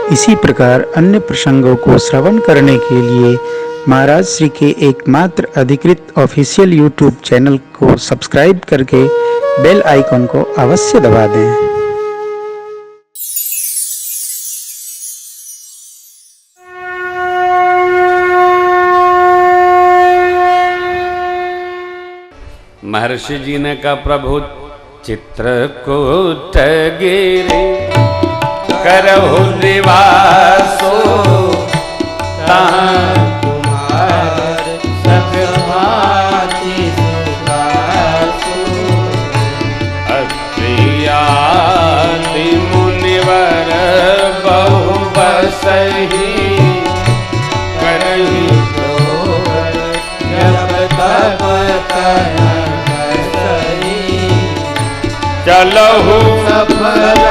इसी प्रकार अन्य प्रसंगों को श्रवण करने के लिए महाराज श्री के एकमात्र अधिकृत ऑफिशियल यूट्यूब चैनल को सब्सक्राइब करके बेल आइकन को अवश्य दबा दें। महर्षि जी ने कहा, प्रभु चित्रकूट गिरि करहु निवासो, तहाँ तुम्हार सद्भाति सुखासो। अत्रियाति मुनिवर बहु बसहि, करहि जोर जप तप करा। चलहु सफल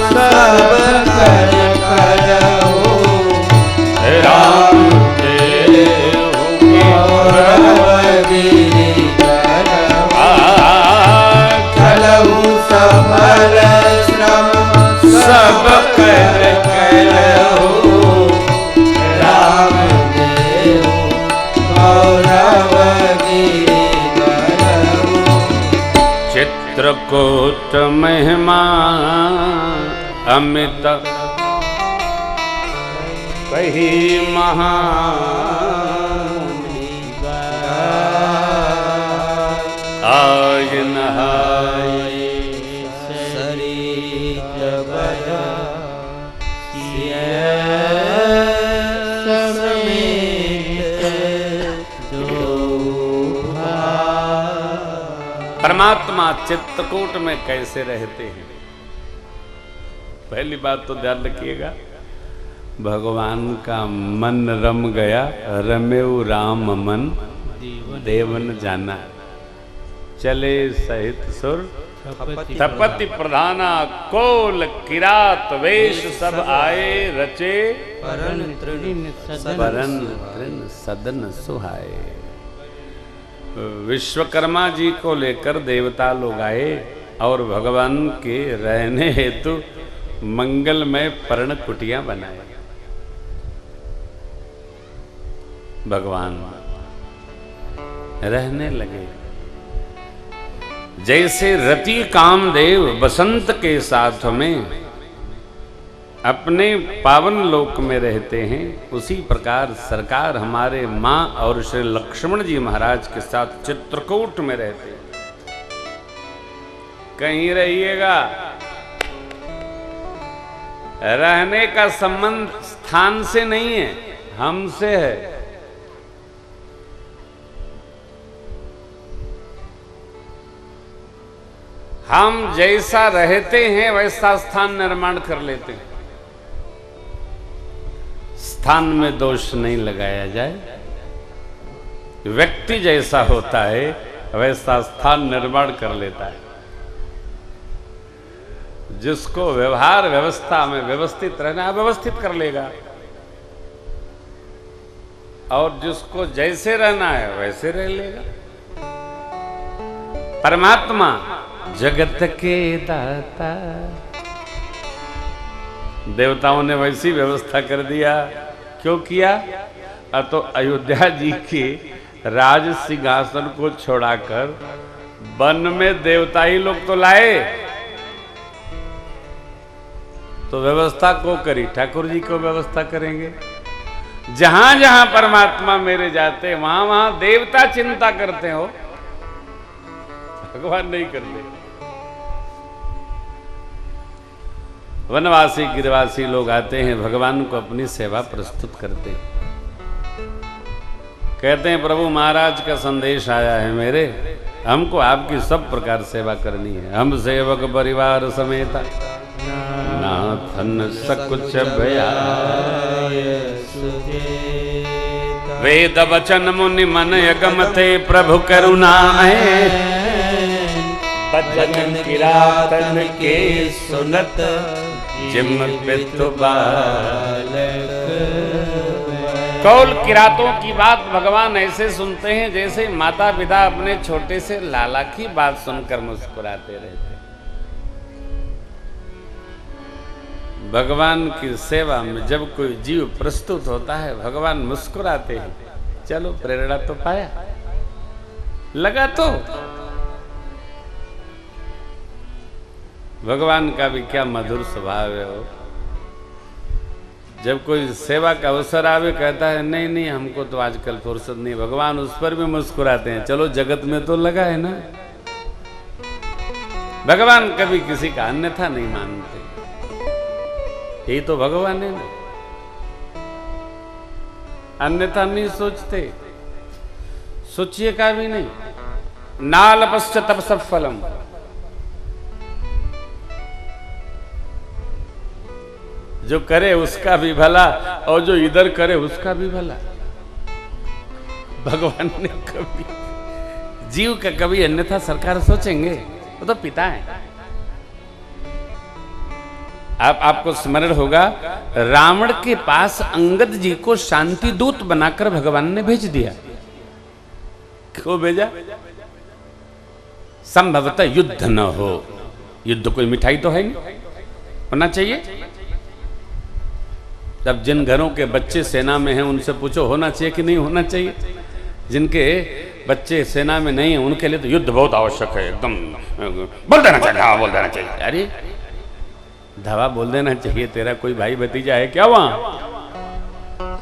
सब कर करहु, राम देहु गिरि करहु। चलहु सफल श्रम सब कर करहु, राम देहु गिरि। चित्रकूट महिमा अमित कही महान, आज नहाय सरित बद परमात्मा चित्रकूट में कैसे रहते हैं। पहली बात तो ध्यान रखिएगा, भगवान का मन रम गया, रमेऊ राम मन देवन जाना। चले सहित सुर थपति प्रधाना, कोल किरात वेश सब आए, रचे परन तृण सदन सुहाए। विश्वकर्मा जी को लेकर देवता लोग आए और भगवान के रहने हेतु मंगलमय पर्ण कुटियां बनाए। भगवान रहने लगे जैसे रति कामदेव बसंत के साथ में अपने पावन लोक में रहते हैं, उसी प्रकार सरकार हमारे माँ और श्री लक्ष्मण जी महाराज के साथ चित्रकूट में रहते हैं। कहीं रहिएगा, रहने का संबंध स्थान से नहीं है, हमसे है। हम जैसा रहते हैं वैसा स्थान निर्माण कर लेते हैं। स्थान में दोष नहीं लगाया जाए, व्यक्ति जैसा होता है वैसा स्थान निर्माण कर लेता है। जिसको व्यवहार व्यवस्था में व्यवस्थित रहना है व्यवस्थित कर लेगा, और जिसको जैसे रहना है वैसे रह लेगा। परमात्मा जगत के दाता, देवताओं ने वैसी व्यवस्था कर दिया। क्यों किया? तो अयोध्या जी के राज सिंहासन को छोड़ाकर वन में देवता ही लोग तो लाए, तो व्यवस्था को करी, ठाकुर जी को व्यवस्था करेंगे। जहां जहां परमात्मा मेरे जाते वहां वहां देवता चिंता करते हो, भगवान नहीं करते। वनवासी गिरवासी लोग आते हैं, भगवान को अपनी सेवा प्रस्तुत करते हैं। कहते हैं प्रभु महाराज का संदेश आया है मेरे, हमको आपकी सब प्रकार सेवा करनी है। हम सेवक परिवार समेता नाथन सकुच भयाय वेद वचन मुनि मन यगमते प्रभु करुणाए भजन किरातन के सुनत जिम पितु बालक। कौल किरातों की बात भगवान ऐसे सुनते हैं जैसे माता पिता अपने छोटे से लाला की बात सुनकर मुस्कुराते रहते। भगवान की सेवा में जब कोई जीव प्रस्तुत होता है, भगवान मुस्कुराते हैं। चलो प्रेरणा तो पाया, लगा तो। भगवान का भी क्या मधुर स्वभाव है वो। जब कोई सेवा का अवसर आवे, कहता है नहीं नहीं हमको तो आजकल फुर्सत नहीं। भगवान उस पर भी मुस्कुराते हैं, चलो जगत में तो लगा है ना। भगवान कभी किसी का अन्यथा नहीं मानते, यही तो भगवान है ना। अन्यथा नहीं सोचते, सोचिए का भी नहीं। नाल पश्च तपस फलम, जो करे उसका भी भला और जो इधर करे उसका भी भला। भगवान ने कभी जीव का कभी अन्यथा सरकार सोचेंगे? वो तो पिता है। आपको स्मरण होगा, रावण के पास अंगद जी को शांति दूत बनाकर भगवान ने भेज दिया। क्यों भेजा? संभवतः युद्ध न हो। युद्ध कोई मिठाई तो है नहीं, होना चाहिए। जब जिन घरों के बच्चे सेना में हैं उनसे पूछो होना चाहिए कि नहीं होना चाहिए। जिनके बच्चे सेना में नहीं है उनके लिए तो युद्ध बहुत आवश्यक है, एकदम बोल देना चाहिए। हाँ बोल देना चाहिए। अरे धवा बोल देना चाहिए, तेरा कोई भाई भतीजा है क्या वहां?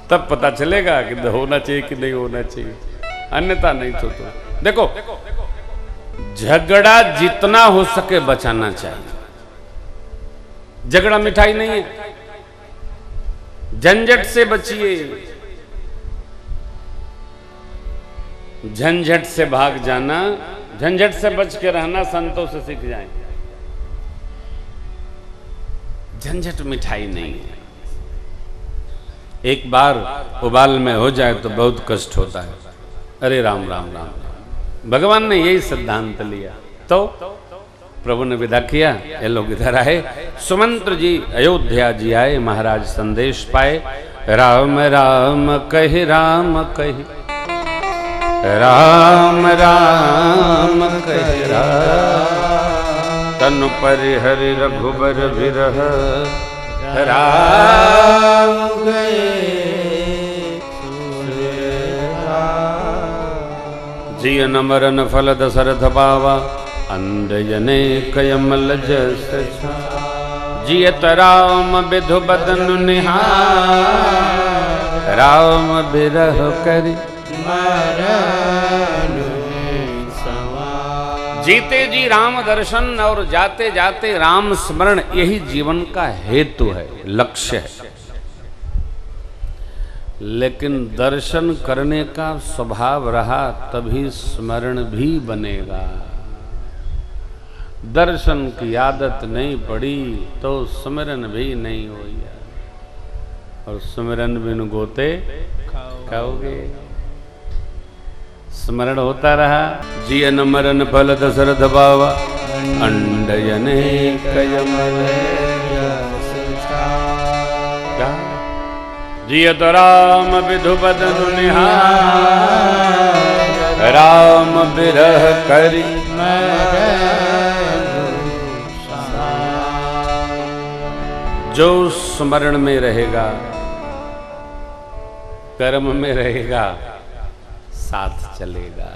तब पता चलेगा कि होना चाहिए कि नहीं होना चाहिए, अन्यथा नहीं। तो देखो, झगड़ा जितना हो सके बचाना चाहिए। झगड़ा मिठाई नहीं है, झंझट से बचिए। झंझट से भाग जाना, झंझट से बच के रहना संतों से सीख जाएं। झंझट मिठाई नहीं है। एक बार उबाल में हो जाए तो बहुत कष्ट होता है। अरे राम राम राम, भगवान ने यही सिद्धांत लिया। तो प्रभु ने विदा किया, ये लोग इधर आए। सुमंत्र जी अयोध्या जी आए, महाराज संदेश पाए। राम राम कहि राम कहि, राम राम कहि राम, तनु परिहरि रघुबर बिरह, राम गए जियन मरन फल दशरथ पावा, अंधजने कयमल जस जियत राम विधु बदन निहार, राम बिरह करि मरन सवार। जीते जी राम दर्शन और जाते जाते राम स्मरण, यही जीवन का हेतु है, लक्ष्य है। लेकिन दर्शन करने का स्वभाव रहा तभी स्मरण भी बनेगा। दर्शन की आदत नहीं पड़ी तो स्मरण भी नहीं हुई, और स्मरण बिन गोते खाओगे। स्मरण होता रहा। जियन मरन फल दशरथ बावा, अंडयने कयमल जियत राम विधु बदन निहार, राम बिरह करि जो स्मरण में रहेगा, कर्म में रहेगा, साथ चलेगा।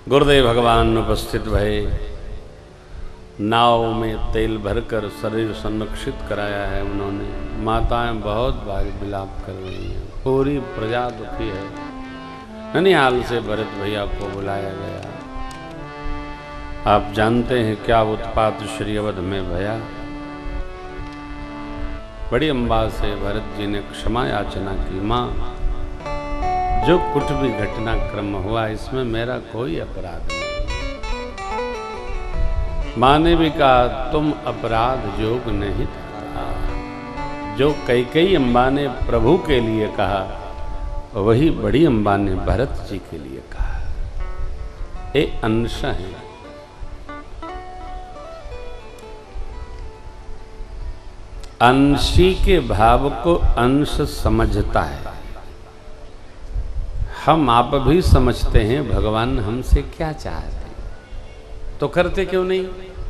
गुरुदेव भगवान उपस्थित भये। नाव में तेल भरकर शरीर संरक्षित कराया है उन्होंने। माताएं बहुत बार विलाप कर रही हैं, पूरी प्रजा दुखी है। ननिहाल से भरत भैया को बुलाया गया। आप जानते हैं क्या उत्पात श्री अवध में भया। बड़ी अम्बा से भरत जी ने क्षमा याचना की। माँ, जो कुछ भी घटनाक्रम हुआ इसमें मेरा कोई अपराध नहीं। माँ ने भी कहा तुम अपराध जोग नहीं था। जो कैकेयी अम्बा ने प्रभु के लिए कहा वही बड़ी अम्बा ने भरत जी के लिए कहा। ये अंश है। अंशी के भाव को अंश समझता है। हम आप भी समझते हैं भगवान हमसे क्या चाहते, तो करते क्यों नहीं?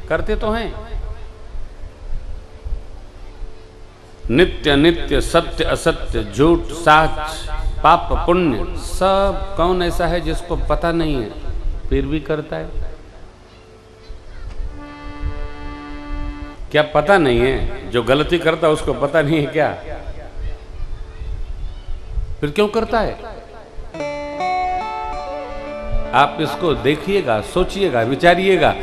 करते तो हैं। नित्य नित्य, सत्य असत्य, झूठ सच, पाप पुण्य, सब कौन ऐसा है जिसको पता नहीं है फिर भी करता है? क्या पता नहीं है? जो गलती करता है उसको पता नहीं है क्या? फिर क्यों करता है? आप इसको देखिएगा, सोचिएगा, विचारिएगा।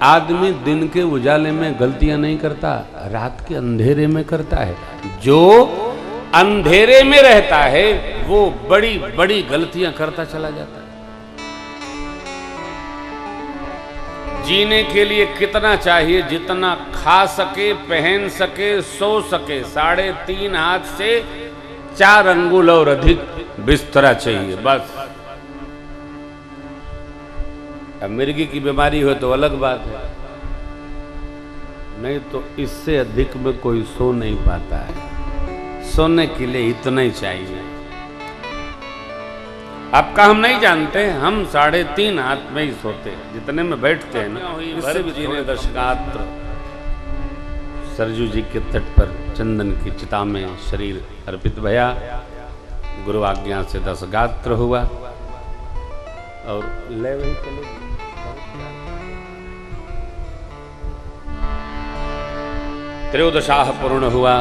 आदमी दिन के उजाले में गलतियां नहीं करता, रात के अंधेरे में करता है। जो अंधेरे में रहता है वो बड़ी बड़ी गलतियां करता चला जाता है। जीने के लिए कितना चाहिए? जितना खा सके, पहन सके, सो सके। 3.5 हाथ से 4 अंगुल और अधिक बिस्तरा चाहिए, बस। अब मिर्गी की बीमारी हो तो अलग बात है, नहीं तो इससे अधिक में कोई सो नहीं पाता है। सोने के लिए इतना ही चाहिए। आपका हम नहीं जानते, हम 3.5 हाथ में ही सोते हैं, जितने में बैठते हैं ना। इससे भी थोड़े दशकात्र सरजू जी के तट पर चंदन की चिता में शरीर अर्पित भया। गुरु आज्ञा से 10 गात्र हुआ और ले वही चले। त्रयोदशाह पूर्ण हुआ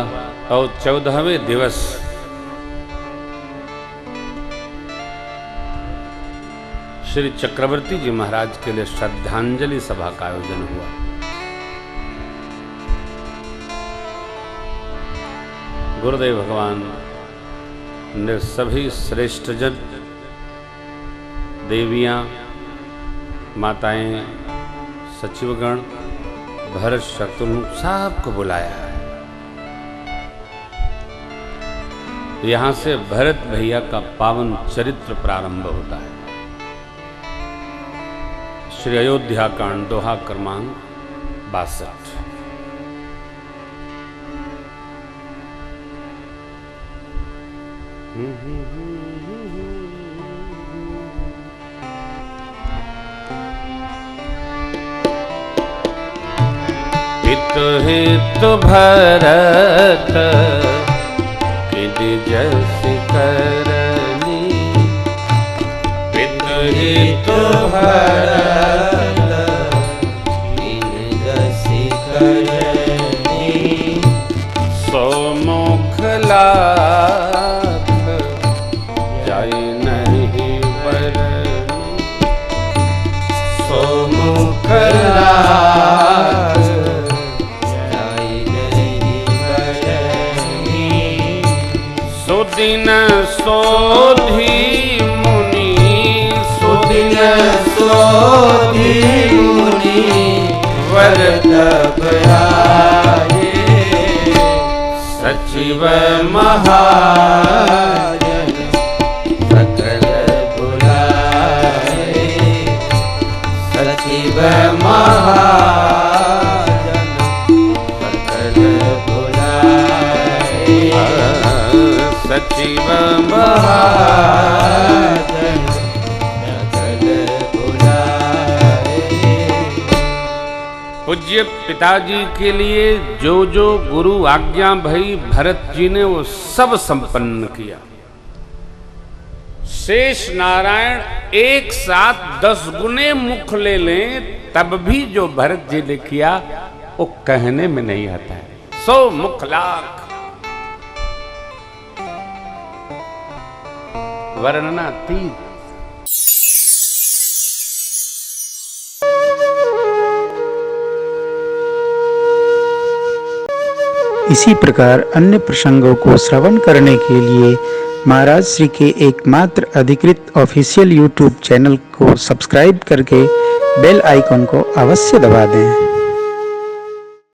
और 14वें दिवस श्री चक्रवर्ती जी महाराज के लिए श्रद्धांजलि सभा का आयोजन हुआ। गुरुदेव भगवान ने सभी श्रेष्ठ जन, देवियां, माताएं, सचिवगण, भरत शत्रुघ्न सबको बुलाया है। यहां से भरत भैया का पावन चरित्र प्रारंभ होता है। श्री अयोध्या कांड, दोहा क्रमांक 62। हित हित भरत किनि जस करनी, हित हित भरत किनि जस करनी, सो मुख लाख जाय नहीं बरनी, सो मुख लाख सुदिन सोधी मुनि, सुदिन सोधी मुनि व्रत भयाये, सचिव महाजन सकल बुलाए, सचिव महाजन सकल बुलाए, सचिव महाजन सकल बुलाए। पूज्य पिताजी के लिए जो जो गुरु आज्ञा भई भरत जी ने वो सब संपन्न किया। शेष नारायण एक साथ 10 गुने मुख ले लें तब भी जो भरत जी ने किया वो कहने में नहीं आता है। 100 मुख लाख वर्णनातीत। इसी प्रकार अन्य प्रसंगों को श्रवण करने के लिए महाराज श्री के एकमात्र अधिकृत ऑफिशियल YouTube चैनल को सब्सक्राइब करके बेल आइकन को अवश्य दबा दें।